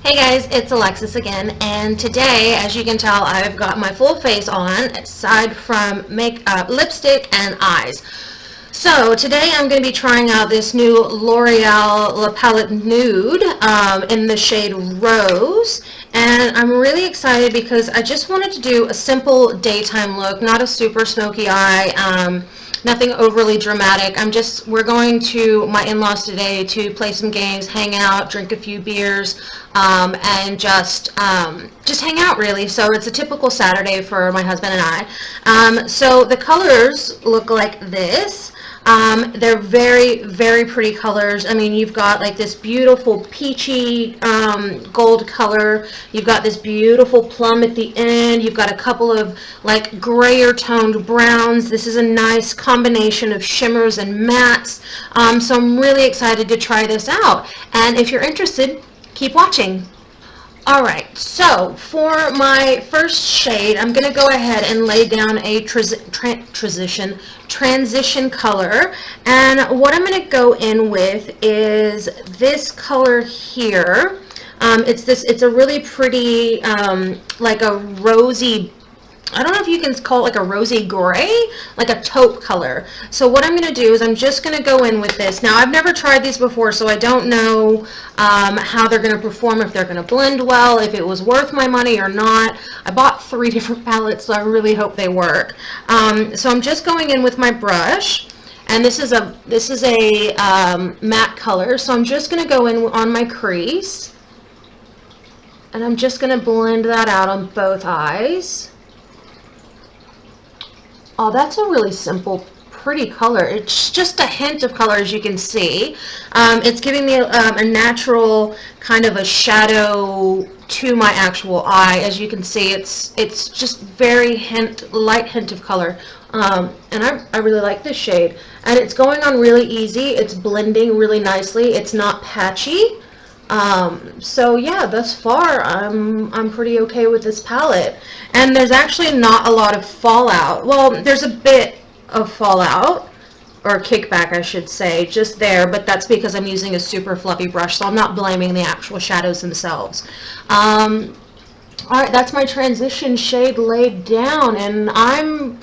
Hey guys, it's Alexis again, and today, as you can tell, I've got my full face on, aside from makeup, lipstick, and eyes. So today I'm going to be trying out this new L'Oreal La Palette Nude in the shade Rose, and I'm really excited because I just wanted to do a simple daytime look, not a super smoky eye, nothing overly dramatic. We're going to my in-laws today to play some games, hang out, drink a few beers, and just hang out really. So it's a typical Saturday for my husband and I. So the colors look like this. They're very, very pretty colors. I mean, you've got like this beautiful peachy gold color. You've got this beautiful plum at the end. You've got a couple of like grayer toned browns. This is a nice combination of shimmers and mattes. So I'm really excited to try this out. And if you're interested, keep watching. Alright, so for my first shade, I'm going to go ahead and lay down a transition color, and what I'm going to go in with is this color here. It's a really pretty, like a rosy, I don't know if you can call it like a rosy gray, like a taupe color. So what I'm going to do is I'm just going to go in with this. Now I've never tried these before, so I don't know how they're going to perform, if they're going to blend well, if it was worth my money or not. I bought 3 different palettes, so I really hope they work. So I'm just going in with my brush, and this is a matte color. So I'm just going to go in on my crease, and I'm just going to blend that out on both eyes. Oh, that's a really simple, pretty color. It's just a hint of color, as you can see. It's giving me a natural kind of a shadow to my actual eye. As you can see, it's just very light hint of color. And I really like this shade. And it's going on really easy. It's blending really nicely. It's not patchy. So yeah, thus far I'm pretty okay with this palette, and there's actually not a lot of fallout. Well, there's a bit of fallout, or kickback I should say, just there, but that's because I'm using a super fluffy brush, so I'm not blaming the actual shadows themselves. Alright, that's my transition shade laid down, and I'm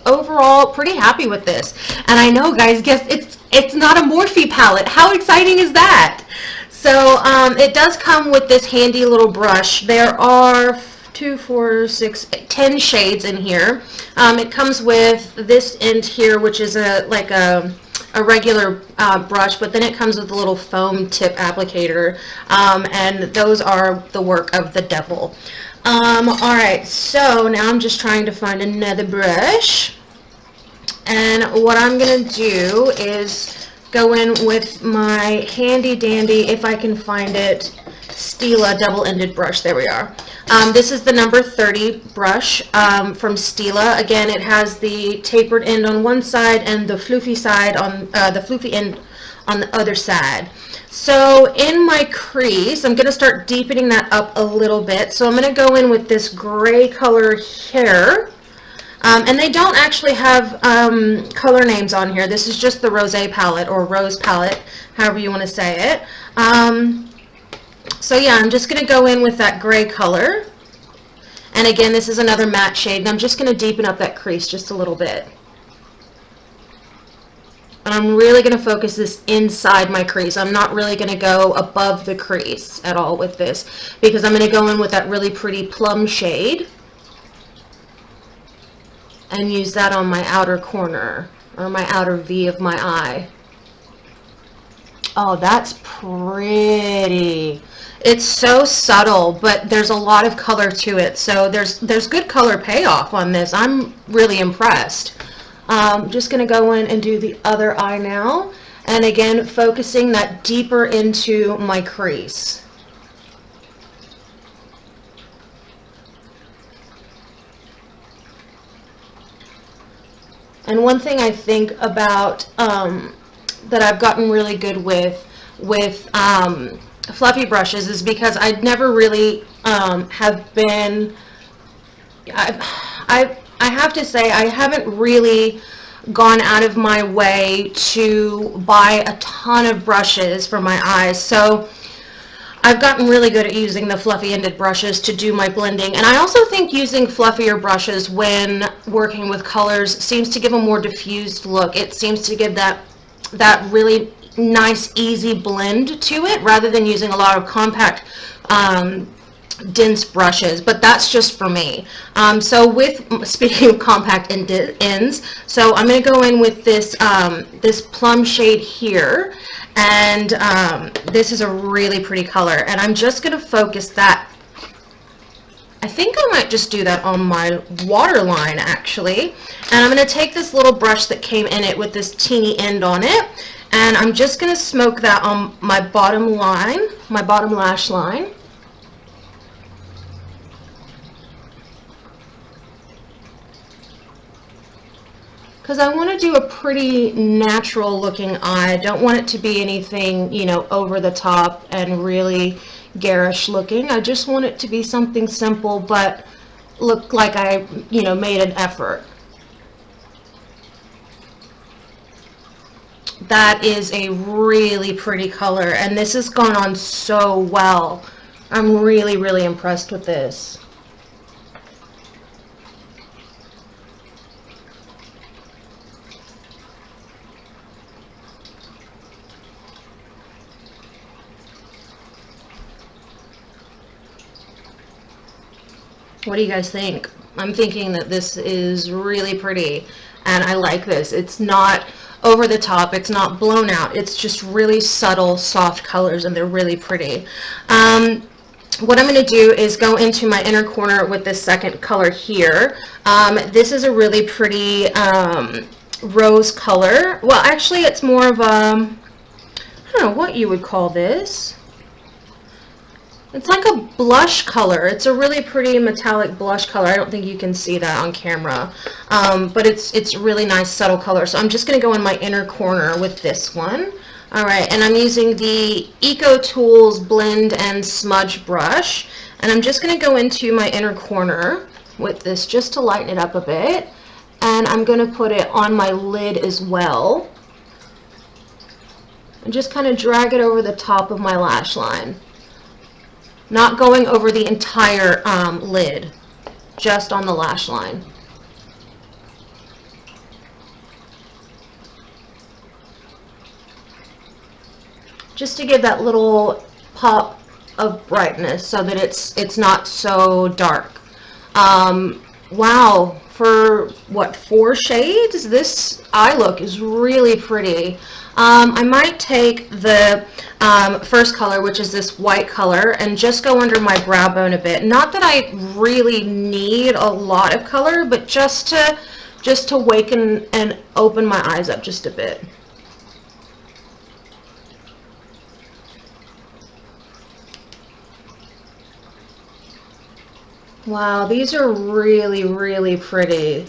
overall pretty happy with this. And I know, guys, guess it's not a Morphe palette. How exciting is that? So it does come with this handy little brush. There are 2, 4, 6, 10 shades in here. It comes with this end here, which is like a regular brush, but then it comes with a little foam tip applicator, and those are the work of the devil. Alright, so now I'm just trying to find another brush, and what I'm going to do is go in with my handy dandy, if I can find it, Stila double-ended brush. There we are. This is the number 30 brush from Stila. Again, it has the tapered end on one side and the floofy side on the floofy end on the other side. So in my crease, I'm going to start deepening that up a little bit. So I'm going to go in with this gray color here. And they don't actually have color names on here. This is just the Rosé palette, or Rose palette, however you want to say it. So yeah, I'm just going to go in with that gray color. And again, this is another matte shade, and I'm just going to deepen up that crease just a little bit. And I'm really going to focus this inside my crease. I'm not really going to go above the crease at all with this, because I'm going to go in with that really pretty plum shade and use that on my outer corner, or my outer V of my eye. Oh, that's pretty. It's so subtle, but there's a lot of color to it, so there's good color payoff on this. I'm really impressed. Just going to go in and do the other eye now, and again focusing that deeper into my crease. And one thing I think about that I've gotten really good with fluffy brushes is because I'd never really have been, I have to say, I haven't really gone out of my way to buy a ton of brushes for my eyes. So I've gotten really good at using the fluffy ended brushes to do my blending, and I also think using fluffier brushes when working with colors seems to give a more diffused look. It seems to give that really nice easy blend to it rather than using a lot of compact dense brushes, but that's just for me. So with, speaking of compact ends, so I'm going to go in with this this plum shade here, and this is a really pretty color, and I'm just going to focus that. I think I might just do that on my waterline actually, and I'm going to take this little brush that came in it with this teeny end on it, and I'm just going to smoke that on my bottom line, my bottom lash line. Because I want to do a pretty natural looking eye. I don't want it to be anything, you know, over the top and really garish looking. I just want it to be something simple but look like I, you know, made an effort. That is a really pretty color, and this has gone on so well. I'm really, really impressed with this. What do you guys think? I'm thinking that this is really pretty, and I like this. It's not over the top, it's not blown out, it's just really subtle, soft colors, and they're really pretty. What I'm going to do is go into my inner corner with this second color here. This is a really pretty rose color. Well, actually, it's more of a, I don't know what you would call this. It's like a blush color. It's a really pretty metallic blush color. I don't think you can see that on camera, but it's really nice subtle color. So I'm just going to go in my inner corner with this one. All right, and I'm using the Eco Tools Blend and Smudge brush, and I'm just going to go into my inner corner with this just to lighten it up a bit, and I'm going to put it on my lid as well, and just kind of drag it over the top of my lash line. Not going over the entire lid, just on the lash line. Just to give that little pop of brightness so that it's not so dark. Wow, for what, 4 shades? This eye look is really pretty. I might take the first color, which is this white color, and just go under my brow bone a bit. Not that I really need a lot of color, but just to waken and open my eyes up just a bit. Wow, these are really, really pretty.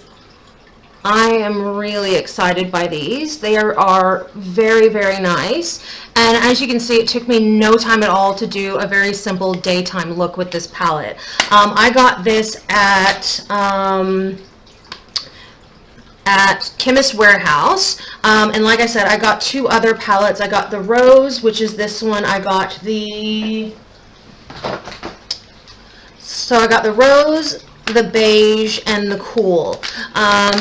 I am really excited by these. They are very, very nice. And as you can see, it took me no time at all to do a very simple daytime look with this palette. I got this at Chemist Warehouse. And like I said, I got 2 other palettes. I got the Rose, which is this one. I got the... So I got the Rose, the Beige, and the Cool.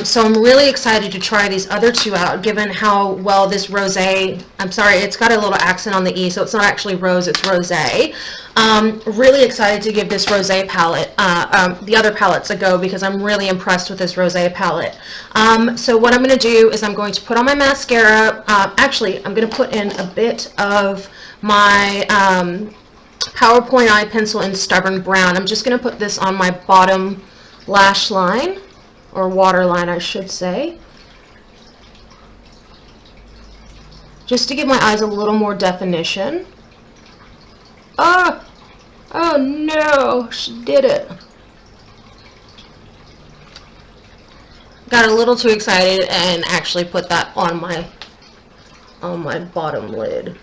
So I'm really excited to try these other 2 out, given how well this rosé, I'm sorry, it's got a little accent on the E, so it's not actually rose, it's rosé. Really excited to give this rosé palette, the other palettes a go, because I'm really impressed with this rosé palette. So what I'm going to do is I'm going to put on my mascara. Actually, I'm going to put in a bit of my PowerPoint eye pencil in Stubborn Brown. I'm just going to put this on my bottom lash line, or waterline I should say, just to give my eyes a little more definition. Oh no, she did it. Got a little too excited and actually put that on my bottom lid.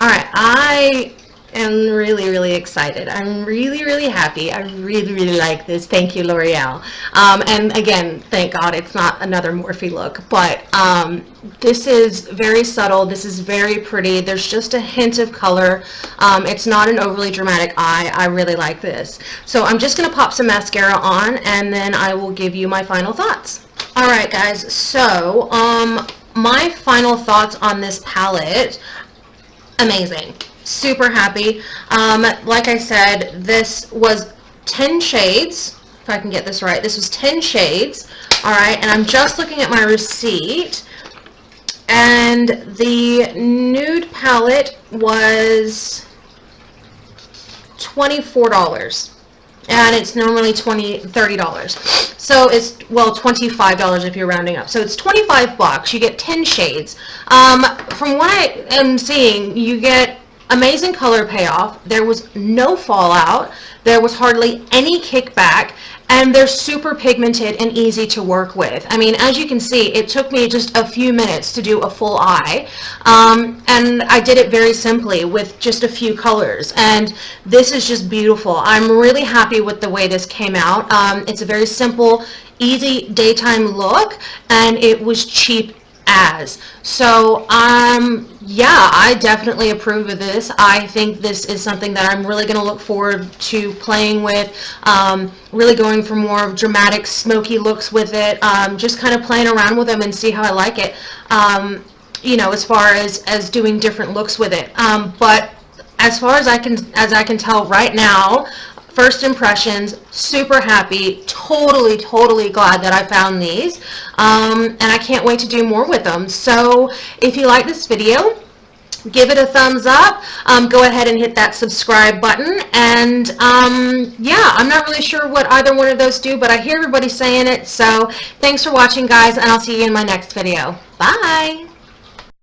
Alright, I I'm really, really excited. I'm really, really happy. I really, really like this. Thank you, L'Oreal. And again, thank God it's not another Morphe look, but this is very subtle. This is very pretty. There's just a hint of color. It's not an overly dramatic eye. I really like this. So I'm just going to pop some mascara on, and then I will give you my final thoughts. Alright guys, so my final thoughts on this palette, amazing. Super happy. Like I said, this was 10 shades, if I can get this right. This was 10 shades, alright, and I'm just looking at my receipt, and the nude palette was $24. And it's normally $30. So it's, well, $25 if you're rounding up. So it's 25 bucks. You get 10 shades. From what I am seeing, you get amazing color payoff. There was no fallout. There was hardly any kickback. And they're super pigmented and easy to work with. I mean, as you can see, it took me just a few minutes to do a full eye. And I did it very simply with just a few colors. And this is just beautiful. I'm really happy with the way this came out. It's a very simple, easy daytime look, and it was cheap as. So, yeah, I definitely approve of this. I think this is something that I'm really going to look forward to playing with, really going for more dramatic, smoky looks with it, just kind of playing around with them and see how I like it, you know, as far as doing different looks with it. But as far as I can tell right now, first impressions, super happy, totally glad that I found these, and I can't wait to do more with them. So if you like this video, give it a thumbs up, go ahead and hit that subscribe button, and yeah, I'm not really sure what either one of those do, but I hear everybody saying it. So thanks for watching guys, and I'll see you in my next video. Bye!